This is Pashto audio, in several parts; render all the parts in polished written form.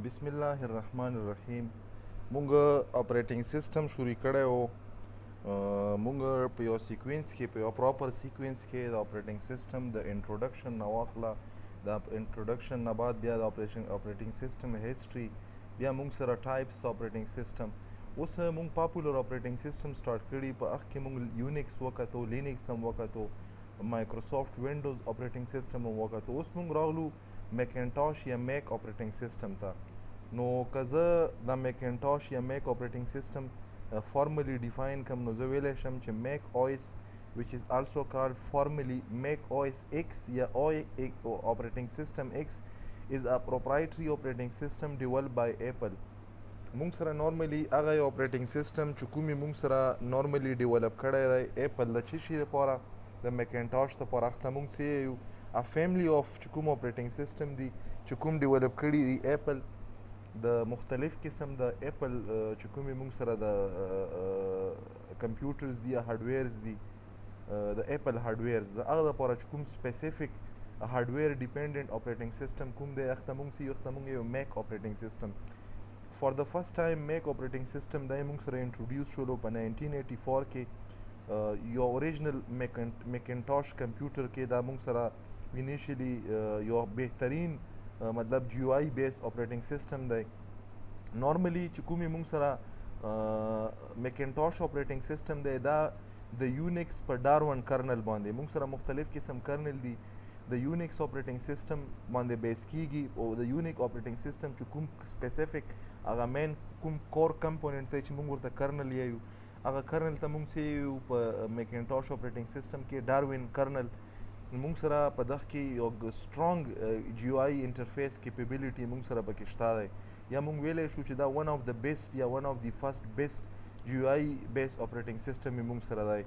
بسم الله الرحمن الرحیم. مونږ اپریټینګ سیستم شروع کړی و. مونږ په یو سیکوینس کې په یو پراپر سیکوینس کې د اپریټینګ سیستم د انټروډکشن نه واخله، د انټروډکشن نه بعد بیا د اپریټینګ سیستم هیسټري، بیا مونږ سره ټایپس د اپریټینګ سیستم. اوس مونږ پاپولر اپریټینګ سیستم سٹارټ کړي. په هغه کې مونږ یونیکس وکتو، لینکس هم وکتو، مایکروسافټ وینډوز اپریټینګ سیستم هم وکتو. اوس مونږ راغلو میکنټاش یا میک اپریټینګ سیستم ته. نو که زه د میکنټاش یا میک اپریټینګ سیستم formally define کم، نو زه ویلی شم چې میک OS which is also called formally Mac OS X یا operating system X is a proprietary operating system developed by Apple. مونږ سره نارملی هغه یو اپریټینګ سیستم چې کومې مونږ سره نارملی ډیولپ کړی دی ایپل د څه شي دپاره، د میکنټاش دپاره. هغه ته مونږ څه یو ا فیملی آف چې کوم اپریټینګ سیستم دی چې کوم ډیولپ کړي دی ایپل، د مختلف قسم د ایپل چې کومې مونږ سره د کمپیوټرز دي یا هارډویرز دي، د ایپل هارډویرز د هغه دپاره چې کوم سپیسیفیک هارډویر ډیپینډنټ اپریټینګ سیستم کوم دی، هغه ته مونږ څه یو میک اپریټینګ سیستم. فار د فرست ټایم میک اپریټینګ سیستم دی مونږ سره انټروډیوس شولو په 1984 کې یو اوریجنل میکنټاش کمپیوټر کې. دا مونږ سره انیشلی یو بهترین مطلب جی او آی بیس اپریټینګ سیستم دی. نارملی چې کومې مونږ سره میکنټاش اپریټینګ سیستم دی دا د یونیکس په ډاروون کرنل باندې مونږ سره مختلف قسم کرنل دي د یونیکس اپریټینګ سیستم باندې بیس کیږي، او د یونیک اپریټینګ سیستم چې کوم سپیسیفیک هغه مین کوم کور کمپوننټ دی چې مونږ ورته کرنل یو، هغه کرنل ته مونږ څه یو په میکنټاش اپریټینګ سیستم کې ډاروین کرنل. مونږ سره په دغه کې یو سټرانګ جی او آی انټرفیس کیپیبلیټي مونږ سره پکې شته دی، یا مونږ ویلی شو چې دا ون آف د بیسټ یا ون آف د فرست بیسټ جی او آی بیس اپریټینګ سیستم یې مونږ سره دی.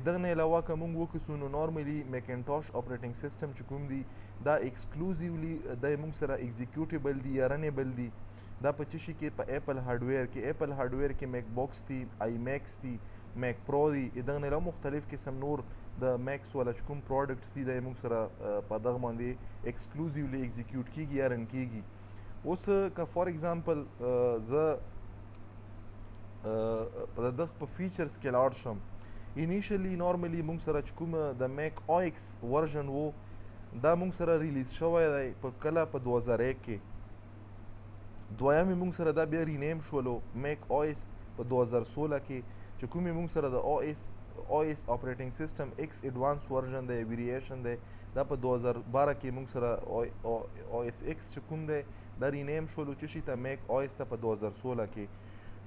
دغه نه علاوه که مونږ وکړو نو نارملی میکنټاش اپریټینګ سیستم چې کوم دی دا ایکسکلوزیولی د مونږ سره ایگزیکیوټیبل دی یا رنیبل دی. دا په څه شي کې په ایپل هارډویر کې، ایپل هارډویر کې میک باکس دی، آی میکس دی، میک پرو دی. دغه نه علاوه مختلف قسم نور د میکس والا چې کوم پروډکټس دي دا مونږ سره په دغه باندې ایکسکلوزیولی ایگزیکیوټ کیږي یا رن کیږي. اوس که فار ایگزامپل زه د دغه په فیچرز کې لاړ شم، انیشلی نارملی مونږ سره چې کوم د میک او ایکس ورژن و دا مونږ سره ریلیز شوی دی په کله په 2001 کې. دویم مونږ سره دا بیا رینیم شولو میک او ایس په 2016 کې چې کومې مونږ سره د او ایس اپریټینګ سیستم ایکس ایڈوانس ورژن دی، ویریشن دی، دا په 2012 کې مونږ سره او ایس ایکس چې کوم دی دا رینیم شولو چې شي ته میک او ایس ته په 2016 کې.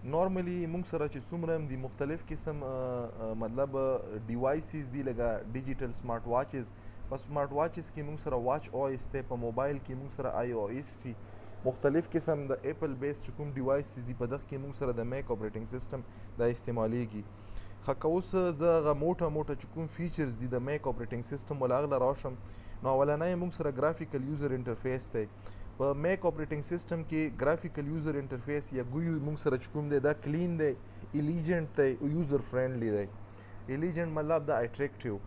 نارملی مونږ سره چې څومره هم دي مختلف قسم مطلب ډیوایسز دي لکه ډیجیټل سمارټ واچز. په سمارټ واچز کې مونږ سره واچ او ایس دی، په موبایل کې مونږ سره آی او ایس دی. مختلف قسم د ایپل بیس چې کوم ډیوایسز دي په دغه کې مونږ سره د میک اپریټینګ سیستم دا استعمالیږي. خو که اوس زه هغه موټه چې کوم فیچرز دي د میک اپریټینګ سیستم ول هغه له راشم، نو اولنی مونږ سره ګرافیکل یوزر انټرفیس دی. په میک اپریټینګ سیستم کې ګرافیکل یوزر انټرفیس یا ګوی مونږ سره چې کوم دی دا کلین دی، ایلیجنټ دی، یوزر فرینډلی دی. ایلیجنټ مطلب دا اټریکټیو.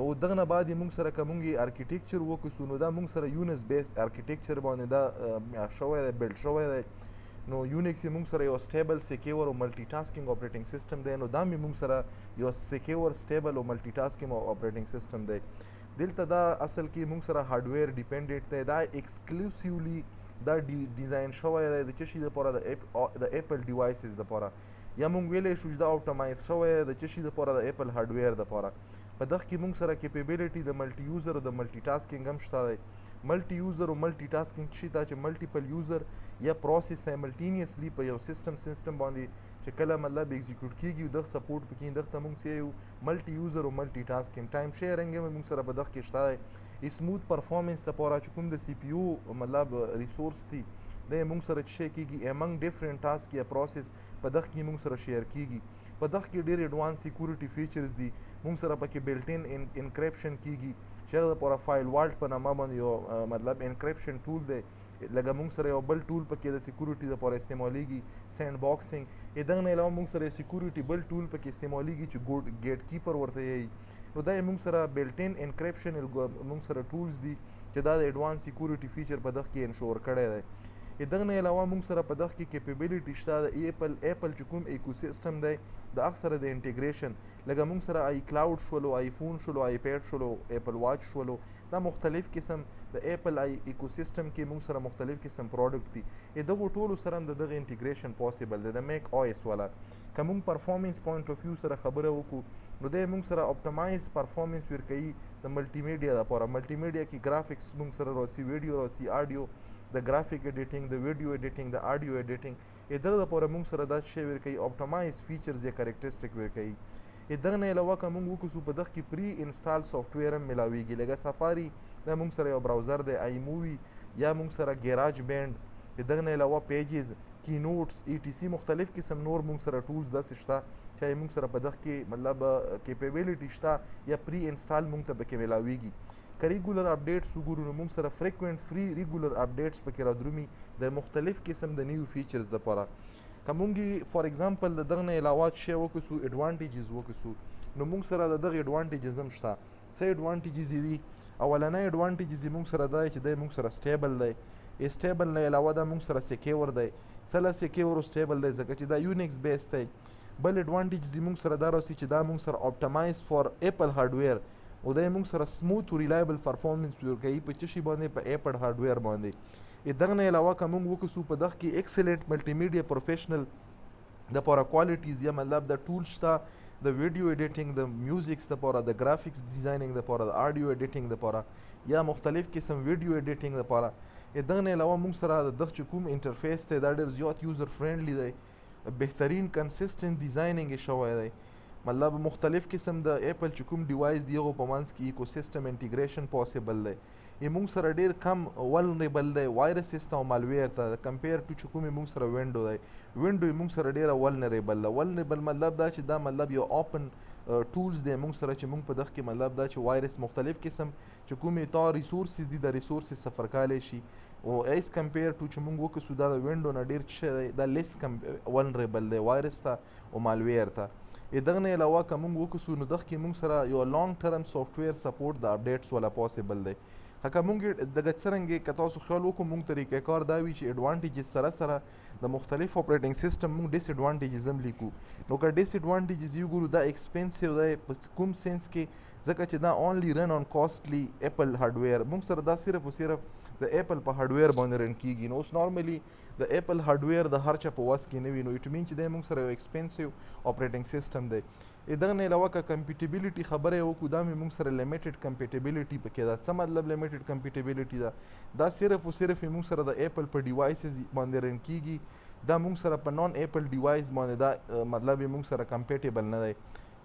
او دغه نه بعد مونږ سره که مونږ ارکیټیکچر وکړو نو دا مونږ سره یونس بیس ارکیټیکچر باندې دا شوی دی، بلډ شوی دی. نو یونیکس مونږ سره یو سټیبل سیکیور او ملټي ټاسکینګ اپریټینګ سیستم دی، نو دا مونږ سره یو سیکیور سټیبل او ملټي ټاسکینګ اپریټینګ سیستم دی. دلته دا اصل کې مونږ سره هارډویر ډیپینډنټ دی، دا ایکسکلوسیولی دا ډیزاین شوی دی د څه شي دپاره د ایپل ډیوایسز دپاره، یا مونږ ویلی شو چې دا اوټمایز شوی دی د څه شي دپاره د ایپل هارډویر دپاره. په دغه کې مونږ سره کیپیبلیټي د ملټي یوزر او د ملټي ټاسکینګ هم شته دی. ملټي یوزر او ملټي ټاسکینګ څه شي ته چې ملټیپل یوزر یا پروسیس سایملټینیسلی په یو سیستم باندې چې کله مطلب ایگزیکیوټ کیږي دغه سپورټ پکې دغه ته مونږ څه یو ملټي یوزر او ملټي ټاسکینګ. ټایم شیرینګ هم مونږ سره په دغه کې شته دی. سموث پرفارمنس دپاره چې کوم د سی پی یو مطلب ریسورس دی دا مونږ سره چې شی کیږي امنګ ډیفرنٹ ټاسک یا پروسیس په دغه کې مونږ سره شیر کیږي. په دغه کې ډېر ایډوانس سیکورټي فیچرز دي، مونږ سره پکې بلټ ان انکریپشن کیږي چې هغه دپاره فایل والټ په نامه باندې یو مطلب انکریپشن ټول دی. لکه مونږ سره یو بل ټول پکې د سیکورټي دپاره استعمالیږي، سینډ باکسینګ. دغه نه علاوه مونږ سره سیکورټي بل ټول پکې استعمالیږي چې ګیټ کیپر ورته یایي. نو دا مونږ سره بلټ ان انکریپشن مونږ سره ټولز دي چې دا د ایډوانس سیکورټي فیچر په دغه کې انشور کړی دی. دغه نه علاوه موږ سره په دغه کې کیپیبلیټي شته د ایپل چې کوم ایکوسیسټم دی د هغه سره د انټیګریشن لکه موږ سره آی کلاود شولو آیفون شولو آیپیډ شولو ایپل واچ شولو دا مختلف قسم د ایپل آی ایکوسیسټم کې موږ سره مختلف قسم پروډکټ دي دغه ټولو سره د دغه انټیګریشن پاسبل دی د میک او اس والا که موږ پرفارمنس پوینټ اف ویو سره خبره وکړو نو دی موږ سره اپټمایز پرفارمنس ورکوي د ملټي میډیا لپاره ملټي میډیا کې ګرافکس موږ سره راځي ویډیو راځي آډیو د ګرافیک ایډیټینګ د ویډیو ایډیټینګ د آډیو ایډیټینګ دغه لپاره موږ سره دا شی ورکوي اپټمایز فیچرز یا کریکټرسټک ورکوي دغه نه علاوه که موږ وکړو په دغه کې پری انسټال سافټویر هم ملاویږي لکه سفاري دا موږ سره یو براوزر دی آی مووي یا موږ سره ګیراج بینډ دغه نه علاوه پیجز کی نوټس ای ټي سی مختلف قسم نور موږ سره ټولز داسې شته چې موږ سره په دغه کې مطلب کیپیبلیټي شته یا پری انسټال موږ ته پکې ملاویږي که ریګولر اپډیټس وګورو نو موږ سره فریکوینټ فری ریګولر اپډیټس پکې رادرومي د مختلف قسم د نیو فیچرز دپاره که موږ فار ایگزامپل د دغه نه علاوه شی وکړو ایډوانټیجز وکړو نو موږ سره د دغه ایډوانټیجز هم شته څه ایډوانټیجز دي اولنی ایډوانټیجز یې موږ سره دا چې دی موږ سره سټیبل دی سټیبل نه علاوه دا موږ سره سیکیور دی څه له سیکیور سټیبل دی ځکه چې دا یونیکس بیس دی بل ایډوانټیجز یې موږ سره دا راسي چې دا موږ سره اپټمایز فار ایپل هارډویر او دا موږ سره سموث او ریلایبل پرفارمنس ورکوي په څه شي باندې په ایپل هارډویر باندې دغه نه علاوه که موږ وکړو په دغه کې ایکسلنټ ملټي میډیا پروفیشنل دپاره کوالټیز یا مطلب د ټول شته د ویډیو ایډیټینګ د میوزکس دپاره د ګرافکس ډیزاینینګ دپاره د آډیو ایډیټینګ دپاره یا مختلف قسم ویډیو ایډیټینګ دپاره دغه نه علاوه موږ سره د دغه چې کوم انټرفیس دی دا ډېر زیات یوزر فرینډلی دی بهترین کنسسټنټ ډیزاینینګ یې شوی دی مطلب مختلف قسم د ایپل چې کوم ډیوایس دی هغو په منځ کې ایکوسیسټم انټیګریشن پاسبل دی موږ سره ډېر کم ولنریبل دی وایرسز ته او مالویر ته کمپیر ټو چې کوم موږ سره وینډو دی وینډو موږ سره ډېره ولنریبل ده ولنریبل مطلب دا چې دا مطلب یو اوپن ټولز دی موږ سره چې موږ په دغه کې مطلب دا چې وایرس مختلف قسم چې کومې تا ریسورسز دي د ریسورسز سفر کولی شي او ایز کمپیر ټو چې موږ وکړو دا د وینډو نه ډېر څه دی دا لیس ولنریبل دی وایرس ته او مالویر ته دغه نه علاوه که موږ وکړو نو دغه کې موږ سره یو لانګ ټرم سافټویر سپورټ د اپډیټس والا پاسبل دی که موږ دغه څرنګې که تاسو خیال وکړو موږ طریقه کار دا وي چې ایډوانټیجز سره سره د مختلف اپریټنګ سیسټم موږ ډیس ایډوانټیجز هم لیکو نو که ډیس ایډوانټیجز یې وګورو دا ایکسپینسیو دی په کوم سینس کې ځکه چې دا اونلی رن آن کاسټلی ایپل هارډویر موږ سره دا صرف او صرف د ایپل په هارډویر باندې رن کیږي نو اوس نارملی د ایپل هارډویر د هر چا په وس کې نه وي نو اټ مین چې دی موږ سره یو ایکسپینسیو اپریټنګ سیسټم دی دغه نه علاوه که کمپیټیبلیټي خبره یې وکړو دا مې موږ سره لیمیټډ کمپیټیبلیټي پکې ده څه مطلب لیمیټډ کمپیټیبلیټي ده دا صرف او صرف موږ سره د ایپل په ډیوایسز باندې رن کیږي دا موږ سره په نان ایپل ډیوایس باندې دا مطلب یې موږ سره کمپیټیبل نه دی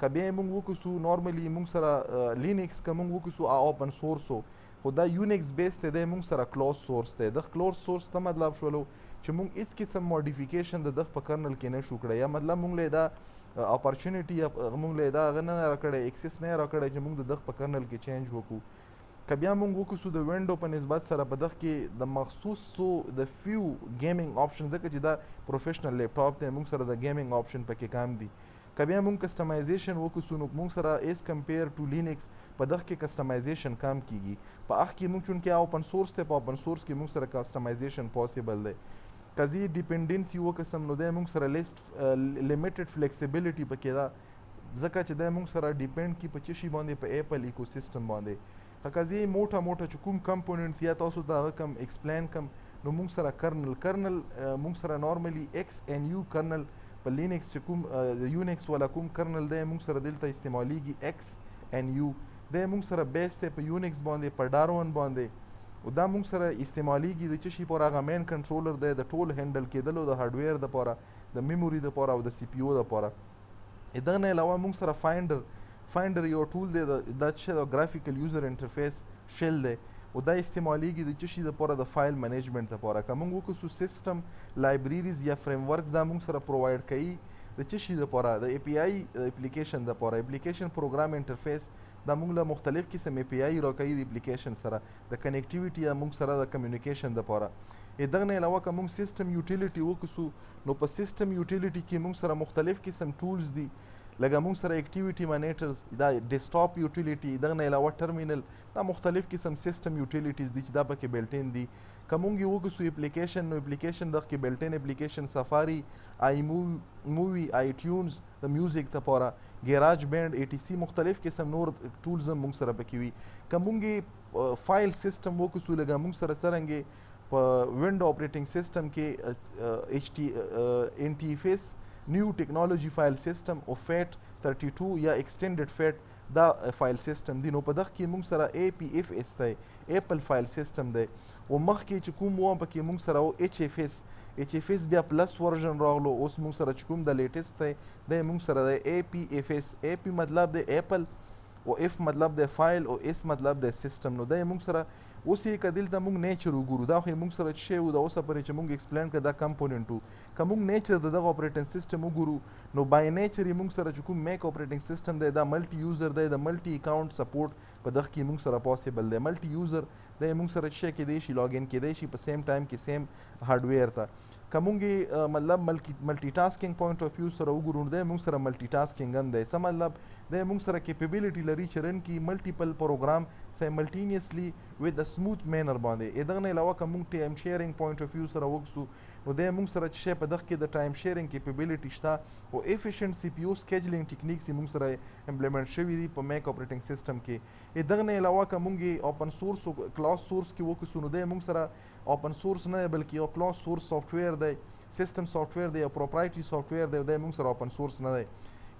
که بیا یې موږ وکړو نارملی موږ سره لینکس که موږ وکړو اوپن سورسو خو دا یونیکس بیس دی دی موږ سره کلوز سورس دی د کلوز سورس ته مطلب شولو چې موږ هېڅ قسم موډیفیکیشن د دغه په کرنل کې نه شو کړی یا مطلب موږ له دا اپرچونیټي موږ له دا هغه نه راکړی اکسس نه راکړی چې موږ د دغه په کرنل کې چینج وکړو که بیا موږ وکړو د وینډو په نسبت سره په دغه کې د مخصوصو د فیو گیمینګ آپشن ځکه چې دا پروفیشنل لیپټاپ دی موږ سره د گیمینګ آپشن پکې کم دي که بیا موږ کسټمایزیشن وکړو نو موږ سره ایز کمپیر ټو لینکس په دغه کې کسټمایزیشن کم کیږي په هغه کې موږ چونکې اوپن سورس دی په اوپن سورس کې موږ سره کسټمایزیشن پاسبل دی که زه ډیپینډنسي وکړم نو دی موږ سره لیست لیمیټډ فلیکسیبلیټي پکې ده ځکه چې دی موږ سره ډیپینډ کي په څه شي باندې په ایپل ایکوسیسټم باندې که زه موټه چې کوم کمپوننټ یا تاسو د هغه کم ایکسپلین کم نو موږ سره کرنل موږ سره نارملی ایکس ان یو کرنل په لینکس چې کوم د یونیکس والا کوم کرنل دی موږ سره دلته استعمالیږي ایکس ان یو دی موږ سره بیس دی په یونیکس باندې په ډارون باندې او دا موږ سره استعمالیږي د څه شي پورې هغه مین کنټرولر دی د ټول هینډل کېدلو د هارډویر دپاره د میموري دپاره او د سی پی او دپاره دغه نه علاوه موږ سره فاینډر یو ټول دی دا چې د ګرافیکل یوزر انټرفیس شیل دی او دا استعمالیږي د څه شي دپاره د فایل منیجمنټ دپاره که موږ وکړو سیسټم لایبریریز یا فریم ورکس دا موږ سره پرووایډ کوي د څه شي دپاره د ای پی آی اپلیکیشن دپاره اپلیکیشن پروګرام انټرفیس دا موږ له مختلف قسم ای پی آی راکوي د اپلیکیشن سره د کنیکټیویټي یا موږ سره د کمیونیکیشن دپاره دغه نه علاوه که موږ سیسټم یوټیلیټي وکړو نو په سیسټم یوټیلیټي کې موږ سره مختلف قسم ټولز دي لکه موږ سره اکټیویټي مانیټرز دا ډیسکټاپ یوټیلیټي دغه نه علاوه ټرمینل دا مختلف قسم سیسټم یوټیلیټیز دي چې دا پکې بلټین دي که موږ یې وکړو اپلیکیشن نو اپلیکیشن دغه کې بلټین اپلیکیشن سفاري آی مووي آی ټیونز د میوزیک لپاره ګیراج بینډ ای ټي سی مختلف قسم نور ټولز هم موږ سره پکې وي که موږ فایل سیسټم وکړو لکه موږ سره څرنګې په وینډو اپریټنګ سیسټم کې ایچ ټي ان ټي فیس نیو ټیکنالوژي فایل سیسټم او فیټ 32 یا ایکسټینډډ فیټ دا فایل سیسټم دی نو په دغه کې موږ سره اے پی ایف ایس دی ایپل فایل سیسټم دی او مخکې چې کوم و پکې موږ سره ایچ ایف ایس بیا پلس ورژن راغلو اوس موږ سره چې کوم د لیټیسټ دی دی موږ سره دی اے پی ایف ایس اے پی مطلب دی ایپل او اف مطلب دی فایل او اس مطلب دی سیسټم نو دی موږ سره اوس یې که دلته موږ نیچر وګورو دا خو یې موږ سره څه شی و د اوسه پورې چې موږ ایکسپلین کړه دا کمپوننټ و که موږ نیچر د دغه اپریټنګ سیسټم وګورو نو بای نیچر یې موږ سره چې کوم میک اپریټنګ سیسټم دی دا ملټي یوزر دی د ملټي اکاونټ سپورټ په دغه کې موږ سره پاسبل دی ملټي یوزر دی موږ سره څه کېدای شي لاګ ان کېدای شي په سیم ټایم کې سیم هارډویر ته که موږ مطلب ملټي ټاسکینګ پوینټ اف ویو سره وګورو دی موږ سره ملټي ټاسکینګ هم دی څه مطلب دی موږ سره کیپیبلیټي لري چې رن کړي ملټیپل پروګرام سایملټینیسلی وذ ا سموث مینر باندې دغه نه علاوه که موږ ټایم شیرینګ پوینټ اف ویو سره وګورو نو دی موږ سره چې په دغه کې د ټایم شیرینګ کیپیبلیټي شته او افیشینټ سی پی یو سکیجلینګ ټیکنیکس یې موږ سره امپلیمنټ شوي دي په میک اپریټنګ سیسټم کې دغه نه علاوه که موږ اوپن سورس او کلاس سورس کې وکړو نو دی موږ سره اوپن سورس نه بلکې یو کلاس سورس سافټویر دی سیسټم سافټویر دی او پروپرایټري سافټویر دی دی موږ سره اوپن سورس نه دی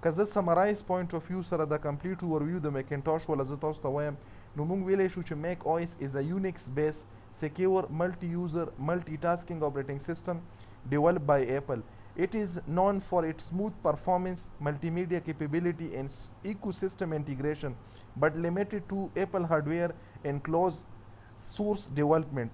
که زه سمرایز پوینټ اف ویو سره د کمپلیټ اوورویو د میکنټاش ولا زه تاسو ته وایم نو موږ ویلی شو چې میک او اس از ا یونیکس بیس سیکیور ملټي یوزر ملټي ټاسکینګ اپریټنګ سیسټم developed by Apple. It is known for its smooth performance, multimedia capability and ecosystem integration, but limited to Apple hardware and closed source development.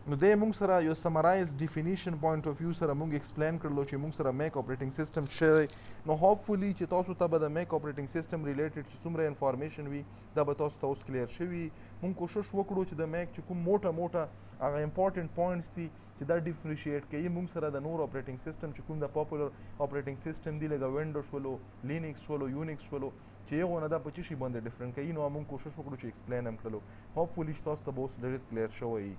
نو دی موږ سره یو سمرایز ډیفینیشن پوینټ اف ویو سره موږ ایکسپلین کړلو چې موږ سره میک اپریټنګ سیسټم شوی نو هوپفولي چې تاسو ته به د میک اپریټنګ سیسټم ریلیټډ چې څومره انفارمیشن وي دا به تاسو ته اوس کلیر شوي موږ کوشش وکړو چې د میک چې کوم موټه هغه امپورټنټ پوینټس دي چې دا ډیفرنشیټ کوي موږ سره د نور اپریټنګ سیسټم چې کوم د پاپولر اپریټنګ سیسټم دی لکه وینډو شولو لینکس شولو یونیکس شولو چې یغه نه دا په څه شي باندې ډیفرنٹ کوي نو موږ کوشش وکړو چې ایکسپلین هم کړلو هوپفولي چې تاسو ته به اوس ډېر کلیر شوی